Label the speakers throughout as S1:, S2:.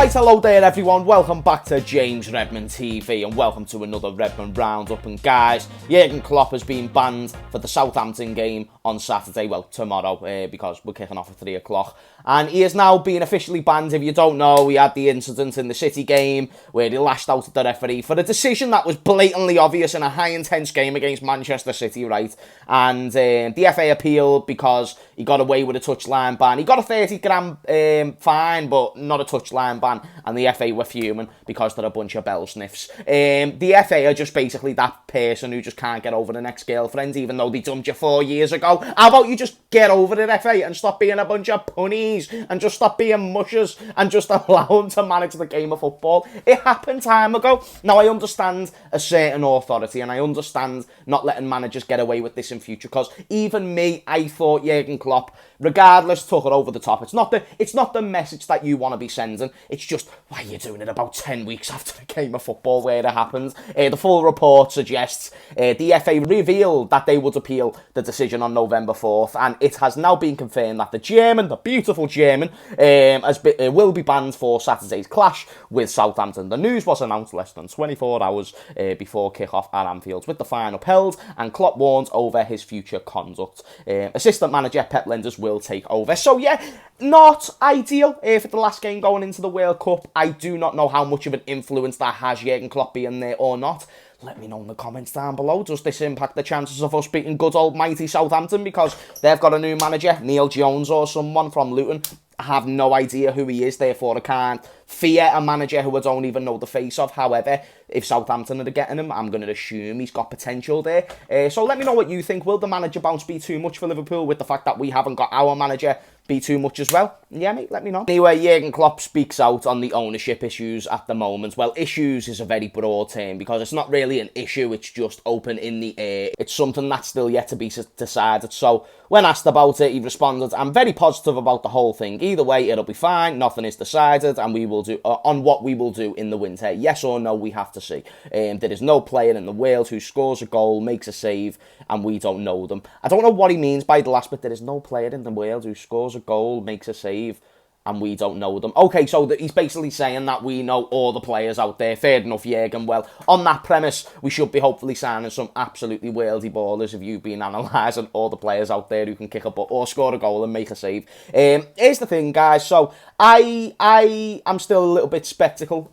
S1: Right, hello there everyone, welcome back to James Redmond TV and welcome to another Redmond Roundup. And guys, Jurgen Klopp has been banned for the Southampton game on Saturday, well tomorrow, because we're kicking off at 3 o'clock. And he is now being officially banned. If you don't know, he had the incident in the City game where he lashed out at the referee for a decision that was blatantly obvious in a high intense game against Manchester City, right? And the FA appealed because he got away with a touchline ban. He got a 30 grand fine, but not a touchline ban. And the FA were fuming because they're a bunch of bell sniffs. The FA are just basically that person who just can't get over the next girlfriend, even though they dumped you 4 years ago. How about you just get over it, FA, and stop being a bunch of punnies and just stop being mushers and just allow them to manage the game of football? It happened time ago. Now, I understand a certain authority and I understand not letting managers get away with this in future, because even me, I thought Jurgen Klopp, regardless, took it over the top. It's not the message that you want to be sending. It's just, why are you doing it about 10 weeks after the game of football where it happened? The full report suggests the FA revealed that they would appeal the decision on November 4th, and it has now been confirmed that the beautiful German, will be banned for Saturday's clash with Southampton. The news was announced less than 24 hours before kick-off at Anfield, with the fine upheld, and Klopp warns over his future conduct. Assistant manager Pep Lenders will take over. So yeah, not ideal for the last game going into the World Cup. I do not know how much of an influence that has, Jurgen Klopp being there or not. Let me know in the comments down below. Does this impact the chances of us beating good old mighty Southampton because they've got a new manager, Neil Jones or someone from Luton? I have no idea who he is, therefore I can't fear a manager who I don't even know the face of. However, if Southampton are getting him, I'm going to assume he's got potential there. So let me know what you think. Will the manager bounce be too much for Liverpool with the fact that we haven't got our manager be too much as well? Yeah, mate, let me know. Anyway, Jurgen Klopp speaks out on the ownership issues at the moment. Well, issues is a very broad term because it's not really an issue, it's just open in the air. It's something that's still yet to be decided. So when asked about it, he responded, "I'm very positive about the whole thing. Either way, it'll be fine. Nothing is decided, and we will do on what we will do in the winter. Yes or no, we have to see. There is no player in the world who scores a goal, makes a save, and we don't know them." I don't know what he means by the last bit. There is no player in the world who scores a goal, makes a save, and we don't know them. Okay, so he's basically saying that we know all the players out there. Fair enough, Jurgen. Well, on that premise, we should be hopefully signing some absolutely worldy ballers if you've been analysing all the players out there who can kick a ball or score a goal and make a save. Here's the thing, guys. So I am still a little bit skeptical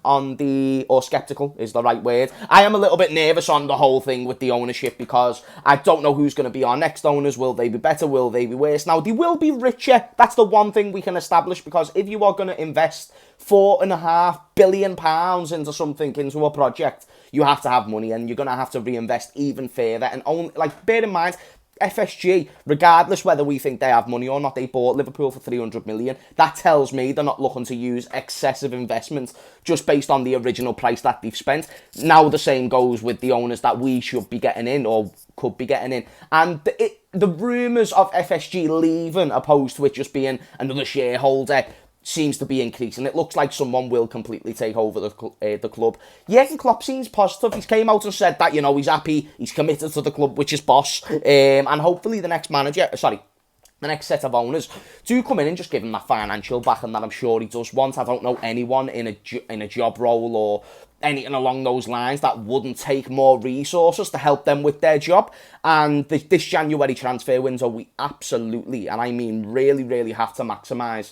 S1: skeptical is the right word. I am a little bit nervous on the whole thing with the ownership because I don't know who's going to be our next owners. Will they be better? Will they be worse? Now, they will be richer. That's the one thing we can establish, because if you are going to invest £4.5 billion into something, into a project, you have to have money, and you're going to have to reinvest even further. And only, bear in mind, FSG, regardless whether we think they have money or not, they bought Liverpool for 300 million. That tells me they're not looking to use excessive investment just based on the original price that they've spent. Now the same goes with the owners that we should be getting in or could be getting in. And the rumours of FSG leaving, opposed to it just being another shareholder, seems to be increasing. It looks like someone will completely take over the club. Jurgen Klopp seems positive. He's came out and said that, he's happy, he's committed to the club, which is boss. And hopefully the next set of owners do come in and just give him that financial backing that I'm sure he does want. I don't know anyone in a job role or anything along those lines that wouldn't take more resources to help them with their job. And this January transfer window, we absolutely, and I mean really, really have to maximise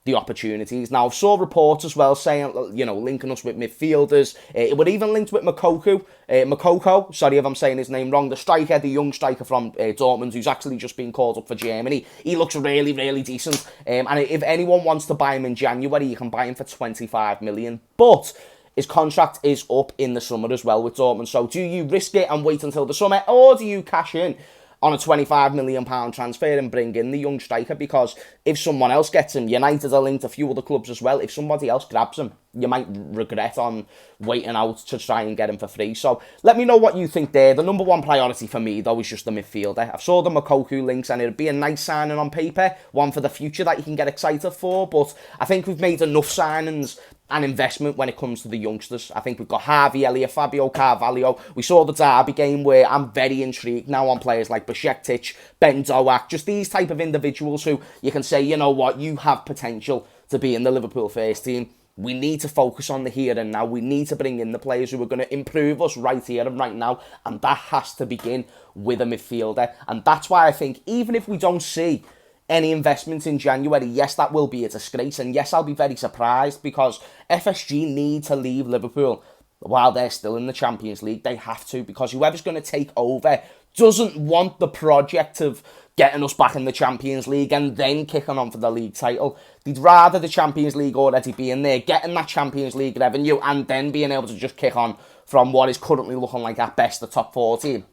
S1: the opportunities. Now, I saw reports as well saying, linking us with midfielders. It would even linked with Makoko, sorry if I'm saying his name wrong, the young striker from Dortmund, who's actually just been called up for Germany. He looks really, really decent. And if anyone wants to buy him in January, you can buy him for 25 million. But his contract is up in the summer as well with Dortmund. So do you risk it and wait until the summer, or do you cash in on a £25 million transfer and bring in the young striker? Because if someone else gets him, United are linked to a few other clubs as well. If somebody else grabs him, you might regret on waiting out to try and get him for free. So let me know what you think there. The number one priority for me, though, is just the midfielder. I've saw the Makoko links, and it'd be a nice signing on paper, one for the future that you can get excited for. But I think we've made enough signings and investment when it comes to the youngsters. I think we've got Harvey Elliott, Fabio Carvalho. We saw the Derby game where I'm very intrigued now on players like Besiktas, Ben Doak, just these type of individuals who you can say, you know what, you have potential to be in the Liverpool first team. We need to focus on the here and now. We need to bring in the players who are going to improve us right here and right now. And that has to begin with a midfielder. And that's why I think even if we don't see any investment in January, yes, that will be a disgrace. And yes, I'll be very surprised because FSG need to leave Liverpool while they're still in the Champions League. They have to, because whoever's going to take over doesn't want the project of getting us back in the Champions League and then kicking on for the league title. They'd rather the Champions League already be in there, getting that Champions League revenue and then being able to just kick on from what is currently looking like at best the top 14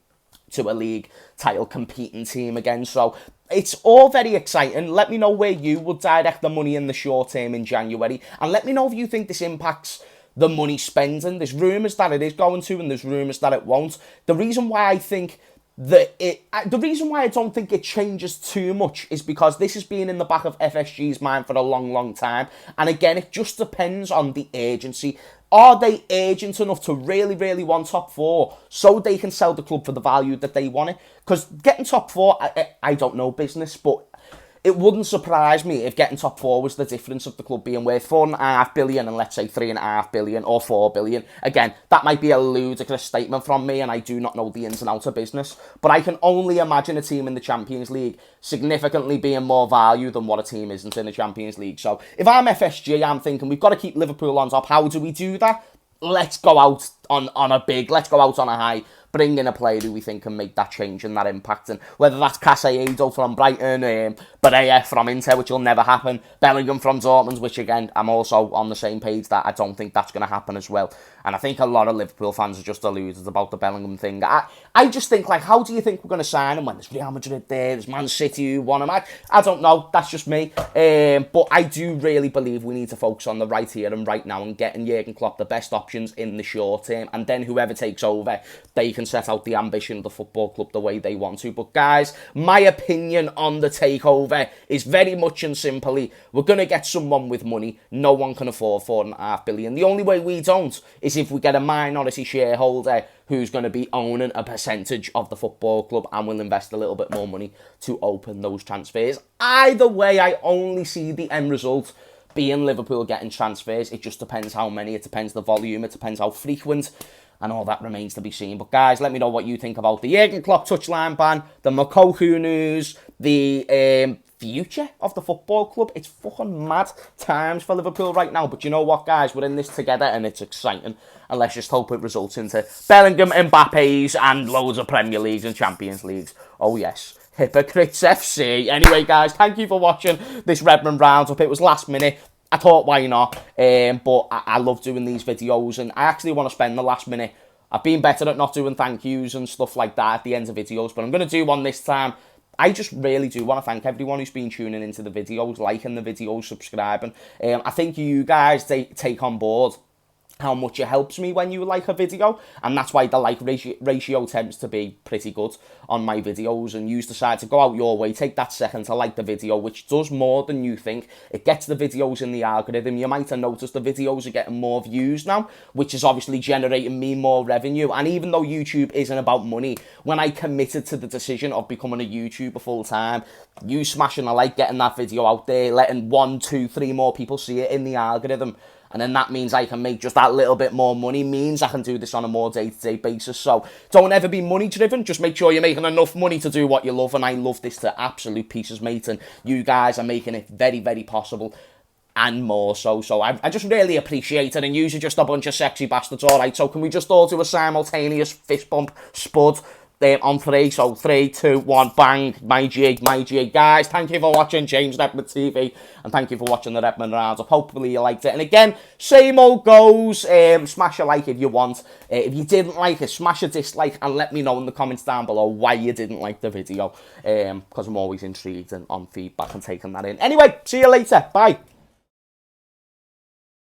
S1: to a league title competing team again. So it's all very exciting. Let me know where you would direct the money in the short term in January, and let me know if you think this impacts the money spending. There's rumours that it is going to, and there's rumours that it won't. The reason why I think the reason why I don't think it changes too much is because this has been in the back of FSG's mind for a long time. And again, it just depends on the agency. Are they urgent enough to really want top four so they can sell the club for the value that they want it? Because getting top four, I don't know business, but it wouldn't surprise me if getting top four was the difference of the club being worth $4.5 billion and let's say $3.5 billion or $4 billion. Again, that might be a ludicrous statement from me and I do not know the ins and outs of business, but I can only imagine a team in the Champions League significantly being more value than what a team isn't in the Champions League. So if I'm FSG, I'm thinking we've got to keep Liverpool on top. How do we do that? Let's go out on let's go out on a high, bring in a player who we think can make that change and that impact. And whether that's Casado from Brighton, Barea from Inter, which will never happen, Bellingham from Dortmund, which again, I'm also on the same page that I don't think that's going to happen as well. And I think a lot of Liverpool fans are just deluded about the Bellingham thing. I just think, like, how do you think we're going to sign him when there's Real Madrid there, there's Man City who want him? I don't know, that's just me. But I do really believe we need to focus on the right here and right now and getting Jurgen Klopp the best options in the short term. And then whoever takes over, they can set out the ambition of the football club the way they want to. But guys, my opinion on the takeover is very much and simply, we're going to get someone with money. No one can afford $4.5 billion. The only way we don't is if we get a minority shareholder who's going to be owning a percentage of the football club and will invest a little bit more money to open those transfers. Either way, I only see the end result being Liverpool getting transfers. It just depends how many, it depends the volume, it depends how frequent, and all that remains to be seen. But guys, let me know what you think about the Jurgen Klopp touchline ban, the Mokoku news, the future of the football club. It's fucking mad times for Liverpool right now. But you know what, guys? We're in this together and it's exciting. And let's just hope it results into Bellingham, Mbappe's and loads of Premier Leagues and Champions Leagues. Oh yes. Hypocrites FC. Anyway, guys, thank you for watching this Redmond Roundup. It was last minute. I thought, why not? But I love doing these videos, and I actually want to spend the last minute. I've been better at not doing thank yous and stuff like that at the end of videos, but I'm going to do one this time. I just really do want to thank everyone who's been tuning into the videos, liking the videos, subscribing. I think you guys take on board how much it helps me when you like a video, and that's why the like ratio tends to be pretty good on my videos. And you decide to go out your way, take that second to like the video, which does more than you think. It gets the videos in the algorithm. You might have noticed the videos are getting more views now, which is obviously generating me more revenue. And even though YouTube isn't about money, when I committed to the decision of becoming a YouTuber full time, you smashing a like, getting that video out there, letting 1, 2, 3 more people see it in the algorithm, and then that means I can make just that little bit more money, means I can do this on a more day-to-day basis. So don't ever be money-driven. Just make sure you're making enough money to do what you love. And I love this to absolute pieces, mate. And you guys are making it very, very possible and more so. So I just really appreciate it. And you're just a bunch of sexy bastards, all right? So can we just all do a simultaneous fist bump, spud, on 3, so 3, 2, 1, bang, my G. Guys, thank you for watching James Redmond TV, and thank you for watching the Redmond Roundup. Hopefully you liked it, and again, same old goes, smash a like if you want. If you didn't like it, smash a dislike, and let me know in the comments down below why you didn't like the video, because I'm always intrigued on feedback and taking that in. Anyway, see you later, bye.